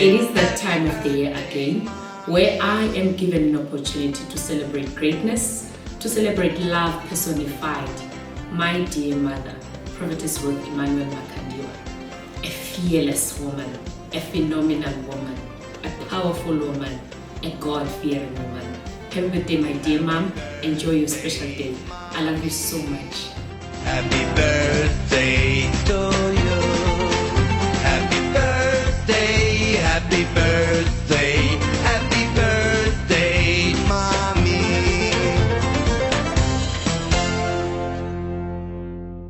It is that time of the year again where I am given an opportunity to celebrate greatness, to celebrate love personified. My dear mother, Prophetess Ruth Emmanuel Makandiwa, a fearless woman, a phenomenal woman, a powerful woman, a God-fearing woman. Happy birthday, my dear mom. Enjoy your special day. I love you so much. Happy birthday.